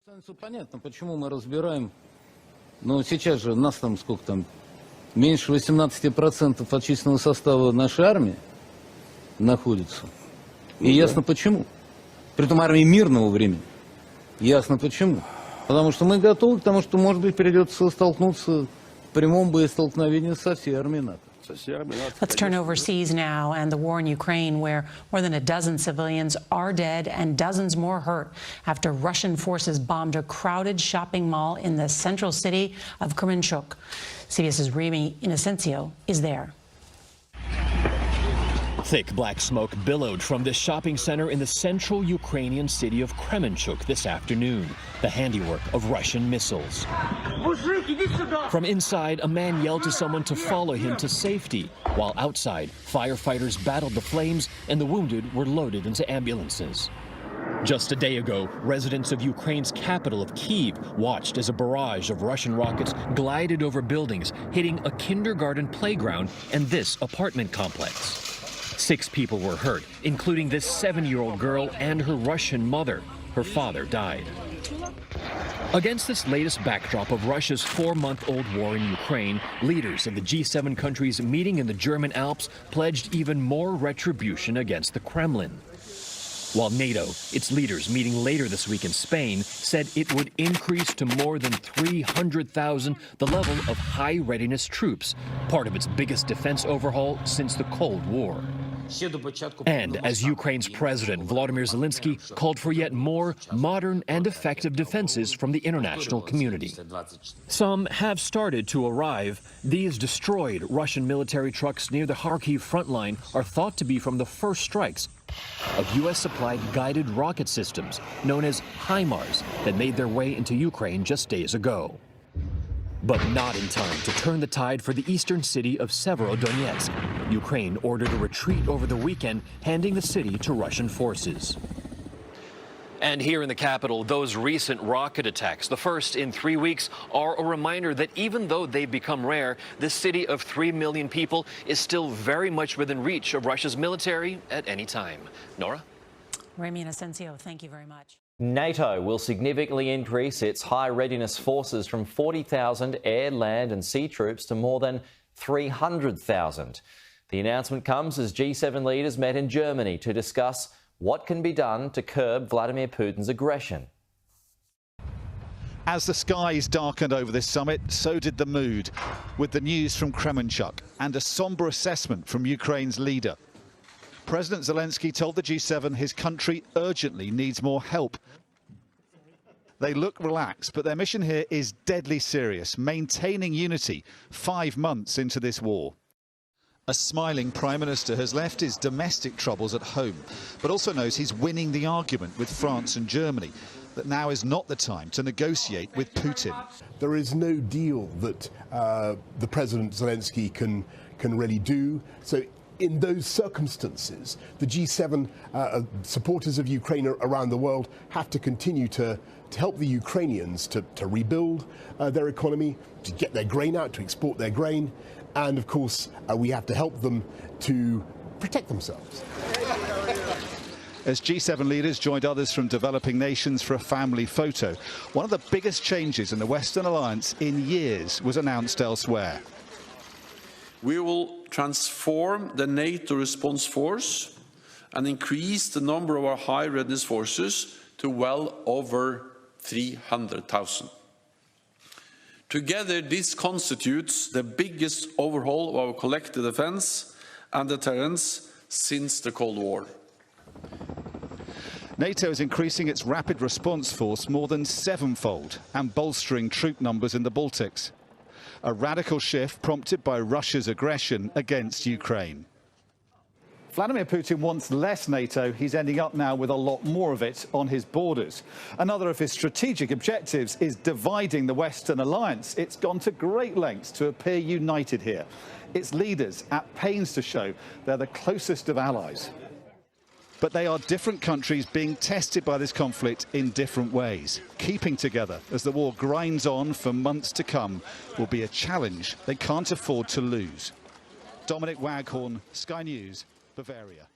Все понятно, почему мы разбираем, но сейчас же нас там сколько там, меньше 18% от численного состава нашей армии находится. И ясно почему. Притом армии мирного времени. Ясно почему. Потому что мы готовы к тому, что, может быть, придется столкнуться в прямом боестолкновении со всей армией НАТО. Let's turn overseas now and the war in Ukraine, where more than a dozen civilians are dead and dozens more hurt after Russian forces bombed a crowded shopping mall in the central city of Kremenchuk. CBS's Remy Inocencio is there. Thick black smoke billowed from this shopping center in the central Ukrainian city of Kremenchuk this afternoon, the handiwork of Russian missiles. From inside, a man yelled to someone to follow him to safety, while outside, firefighters battled the flames and the wounded were loaded into ambulances. Just a day ago, residents of Ukraine's capital of Kyiv watched as a barrage of Russian rockets glided over buildings, hitting a kindergarten playground and this apartment complex. 6 people were hurt, including this 7-year-old girl and her Russian mother. Her father died. Against this latest backdrop of Russia's 4-month-old war in Ukraine, leaders of the G7 countries meeting in the German Alps pledged even more retribution against the Kremlin. While NATO, its leaders meeting later this week in Spain, said it would increase to more than 300,000 the level of high readiness troops, part of its biggest defense overhaul since the Cold War. And as Ukraine's President Volodymyr Zelensky called for yet more modern and effective defenses from the international community. Some have started to arrive. These destroyed Russian military trucks near the Kharkiv front line are thought to be from the first strikes of U.S.-supplied guided rocket systems known as HIMARS that made their way into Ukraine just days ago. But not in time to turn the tide for the eastern city of Severodonetsk. Ukraine ordered a retreat over the weekend, handing the city to Russian forces. And here in the capital, those recent rocket attacks, the first in 3 weeks, are a reminder that even though they've become rare, this city of 3 million people is still very much within reach of Russia's military at any time. Nora? Remy Inocencio, thank you very much. NATO will significantly increase its high readiness forces from 40,000 air, land and sea troops to more than 300,000. The announcement comes as G7 leaders met in Germany to discuss what can be done to curb Vladimir Putin's aggression. As the skies darkened over this summit, so did the mood, with the news from Kremenchuk and a sombre assessment from Ukraine's leader. President Zelensky told the G7 his country urgently needs more help. They look relaxed, but their mission here is deadly serious, maintaining unity 5 months into this war. A smiling Prime Minister has left his domestic troubles at home, but also knows he's winning the argument with France and Germany, that now is not the time to negotiate with Putin. There is no deal that the President Zelensky can really do. So in those circumstances, the G7 supporters of Ukraine around the world have to continue to help the Ukrainians to rebuild their economy, to get their grain out, to export their grain. And of course, we have to help them to protect themselves. As G7 leaders joined others from developing nations for a family photo, one of the biggest changes in the Western alliance in years was announced elsewhere. We will transform the NATO response force and increase the number of our high readiness forces to well over 300,000. Together, this constitutes the biggest overhaul of our collective defense and deterrence since the Cold War. NATO is increasing its rapid response force more than 7-fold and bolstering troop numbers in the Baltics. A radical shift prompted by Russia's aggression against Ukraine. Vladimir Putin wants less NATO. He's ending up now with a lot more of it on his borders. Another of his strategic objectives is dividing the Western alliance. It's gone to great lengths to appear united here. Its leaders at pains to show they're the closest of allies. But they are different countries being tested by this conflict in different ways. Keeping together as the war grinds on for months to come will be a challenge they can't afford to lose. Dominic Waghorn, Sky News, Bavaria.